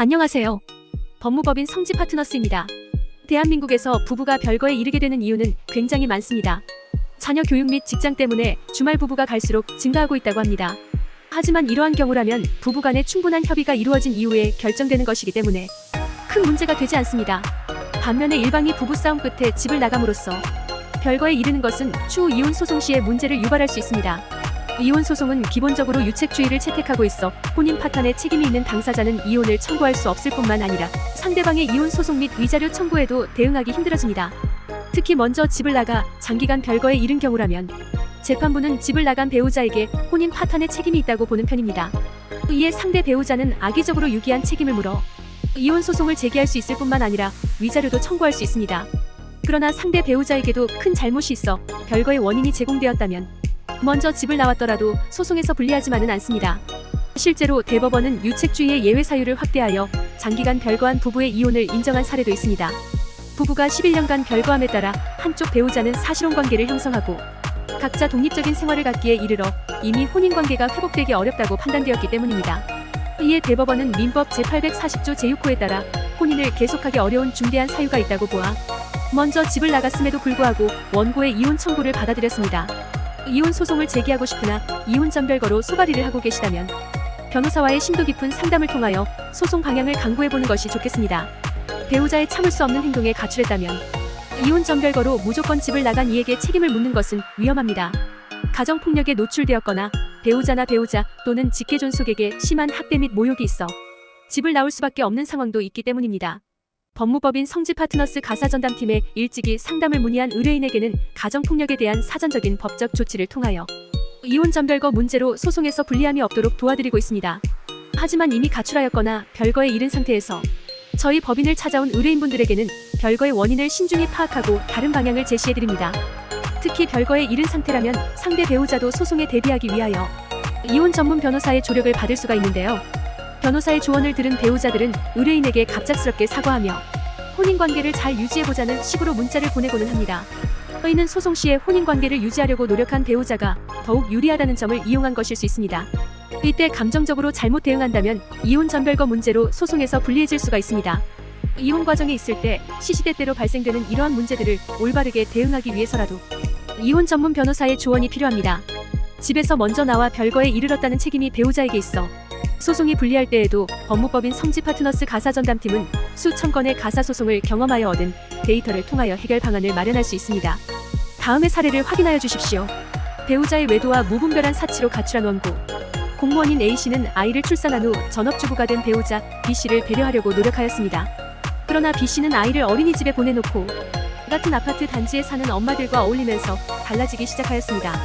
안녕하세요. 법무법인 성지 파트너스입니다. 대한민국에서 부부가 별거에 이르게 되는 이유는 굉장히 많습니다. 자녀 교육 및 직장 때문에 주말 부부가 갈수록 증가하고 있다고 합니다. 하지만 이러한 경우라면 부부 간에 충분한 협의가 이루어진 이후에 결정되는 것이기 때문에 큰 문제가 되지 않습니다. 반면에 일방이 부부싸움 끝에 집을 나감으로써 별거에 이르는 것은 추후 이혼 소송 시에 문제를 유발할 수 있습니다. 이혼 소송은 기본적으로 유책주의를 채택하고 있어 혼인 파탄에 책임이 있는 당사자는 이혼을 청구할 수 없을 뿐만 아니라 상대방의 이혼 소송 및 위자료 청구에도 대응하기 힘들어집니다. 특히 먼저 집을 나가 장기간 별거에 이른 경우라면 재판부는 집을 나간 배우자에게 혼인 파탄의 책임이 있다고 보는 편입니다. 이에 상대 배우자는 악의적으로 유기한 책임을 물어 이혼 소송을 제기할 수 있을 뿐만 아니라 위자료도 청구할 수 있습니다. 그러나 상대 배우자에게도 큰 잘못이 있어 별거의 원인이 제공되었다면 먼저 집을 나왔더라도 소송에서 불리하지만은 않습니다. 실제로 대법원은 유책주의의 예외 사유를 확대하여 장기간 별거한 부부의 이혼을 인정한 사례도 있습니다. 부부가 11년간 별거함에 따라 한쪽 배우자는 사실혼관계를 형성하고 각자 독립적인 생활을 갖기에 이르러 이미 혼인관계가 회복되기 어렵다고 판단되었기 때문입니다. 이에 대법원은 민법 제840조 제6호에 따라 혼인을 계속하기 어려운 중대한 사유가 있다고 보아 먼저 집을 나갔음에도 불구하고 원고의 이혼 청구를 받아들였습니다. 이혼 소송을 제기하고 싶으나 이혼 전별거로 소발의를 하고 계시다면 변호사와의 심도 깊은 상담을 통하여 소송 방향을 강구해보는 것이 좋겠습니다. 배우자의 참을 수 없는 행동에 가출했다면 이혼 전별거로 무조건 집을 나간 이에게 책임을 묻는 것은 위험합니다. 가정폭력에 노출되었거나 배우자나 배우자 또는 직계존속에게 심한 학대 및 모욕이 있어 집을 나올 수밖에 없는 상황도 있기 때문입니다. 법무법인 성지 파트너스 가사전담팀에 일찍이 상담을 문의한 의뢰인에게는 가정폭력에 대한 사전적인 법적 조치를 통하여 이혼 전별거 문제로 소송에서 불리함이 없도록 도와드리고 있습니다. 하지만 이미 가출하였거나 별거에 이른 상태에서 저희 법인을 찾아온 의뢰인분들에게는 별거의 원인을 신중히 파악하고 다른 방향을 제시해드립니다. 특히 별거에 이른 상태라면 상대 배우자도 소송에 대비하기 위하여 이혼 전문 변호사의 조력을 받을 수가 있는데요. 변호사의 조언을 들은 배우자들은 의뢰인에게 갑작스럽게 사과하며 혼인관계를 잘 유지해보자는 식으로 문자를 보내고는 합니다. 이는 소송 시에 혼인관계를 유지하려고 노력한 배우자가 더욱 유리하다는 점을 이용한 것일 수 있습니다. 이때 감정적으로 잘못 대응한다면 이혼 전별거 문제로 소송에서 불리해질 수가 있습니다. 이혼 과정에 있을 때 시시때때로 발생되는 이러한 문제들을 올바르게 대응하기 위해서라도 이혼 전문 변호사의 조언이 필요합니다. 집에서 먼저 나와 별거에 이르렀다는 책임이 배우자에게 있어 소송이 불리할 때에도 법무법인 성지 파트너스 가사전담팀은 수천 건의 가사소송을 경험하여 얻은 데이터를 통하여 해결 방안을 마련할 수 있습니다. 다음의 사례를 확인하여 주십시오. 배우자의 외도와 무분별한 사치로 가출한 원고. 공무원인 A씨는 아이를 출산한 후 전업주부가 된 배우자 B씨를 배려하려고 노력하였습니다. 그러나 B씨는 아이를 어린이집에 보내놓고 같은 아파트 단지에 사는 엄마들과 어울리면서 달라지기 시작하였습니다.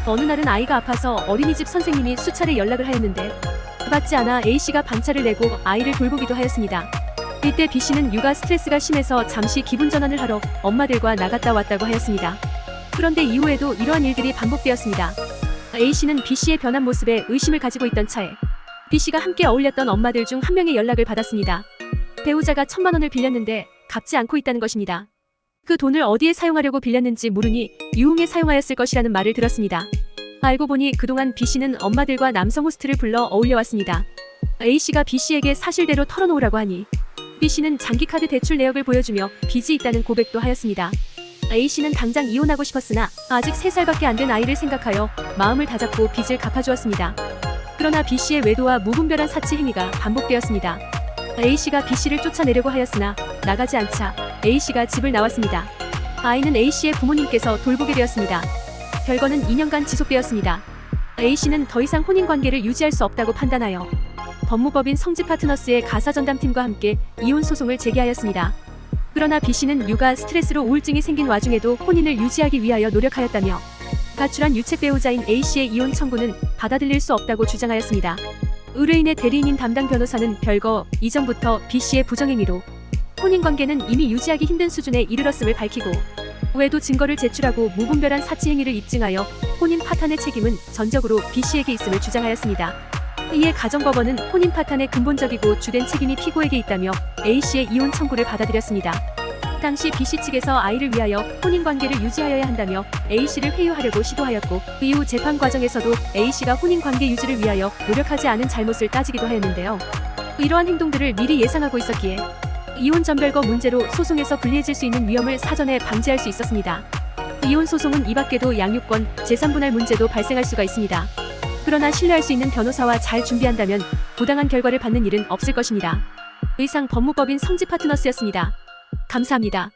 어느 날은 아이가 아파서 어린이집 선생님이 수차례 연락을 하였는데 받지 않아 A씨가 반차를 내고 아이를 돌보기도 하였습니다. 이때 B씨는 육아 스트레스가 심해서 잠시 기분 전환을 하러 엄마들과 나갔다 왔다고 하였습니다. 그런데 이후에도 이러한 일들이 반복되었습니다. A씨는 B씨의 변한 모습에 의심을 가지고 있던 차에 B씨가 함께 어울렸던 엄마들 중 한 명의 연락을 받았습니다. 배우자가 1,000만 원을 빌렸는데 갚지 않고 있다는 것입니다. 그 돈을 어디에 사용하려고 빌렸는지 모르니 유흥에 사용하였을 것이라는 말을 들었습니다. 알고 보니 그동안 B씨는 엄마들과 남성 호스트를 불러 어울려왔습니다. A씨가 B씨에게 사실대로 털어놓으라고 하니 B씨는 장기카드 대출 내역을 보여주며 빚이 있다는 고백도 하였습니다. A씨는 당장 이혼하고 싶었으나 아직 3살밖에 안 된 아이를 생각하여 마음을 다잡고 빚을 갚아주었습니다. 그러나 B씨의 외도와 무분별한 사치 행위가 반복되었습니다. A씨가 B씨를 쫓아내려고 하였으나 나가지 않자 A씨가 집을 나왔습니다. 아이는 A씨의 부모님께서 돌보게 되었습니다. 별거는 2년간 지속되었습니다. A씨는 더 이상 혼인관계를 유지할 수 없다고 판단하여 법무법인 성지 파트너스의 가사전담팀과 함께 이혼 소송을 제기하였습니다. 그러나 B씨는 육아 스트레스로 우울증이 생긴 와중에도 혼인을 유지하기 위하여 노력하였다며 가출한 유책 배우자인 A씨의 이혼 청구는 받아들일 수 없다고 주장하였습니다. 의뢰인의 대리인인 담당 변호사는 별거 이전부터 B씨의 부정행위로 혼인관계는 이미 유지하기 힘든 수준에 이르렀음을 밝히고 외도 증거를 제출하고 무분별한 사치 행위를 입증하여 혼인 파탄의 책임은 전적으로 B씨에게 있음을 주장하였습니다. 이에 가정법원은 혼인 파탄의 근본적이고 주된 책임이 피고에게 있다며 A씨의 이혼 청구를 받아들였습니다. 당시 B씨 측에서 아이를 위하여 혼인관계를 유지하여야 한다며 A씨를 회유하려고 시도하였고 이후 재판 과정에서도 A씨가 혼인관계 유지를 위하여 노력하지 않은 잘못을 따지기도 하였는데요. 이러한 행동들을 미리 예상하고 있었기에 이혼 전별거 문제로 소송에서 불리해질 수 있는 위험을 사전에 방지할 수 있었습니다. 이혼 소송은 이 밖에도 양육권, 재산분할 문제도 발생할 수가 있습니다. 그러나 신뢰할 수 있는 변호사와 잘 준비한다면 부당한 결과를 받는 일은 없을 것입니다. 의상 법무법인 성지 파트너스였습니다. 감사합니다.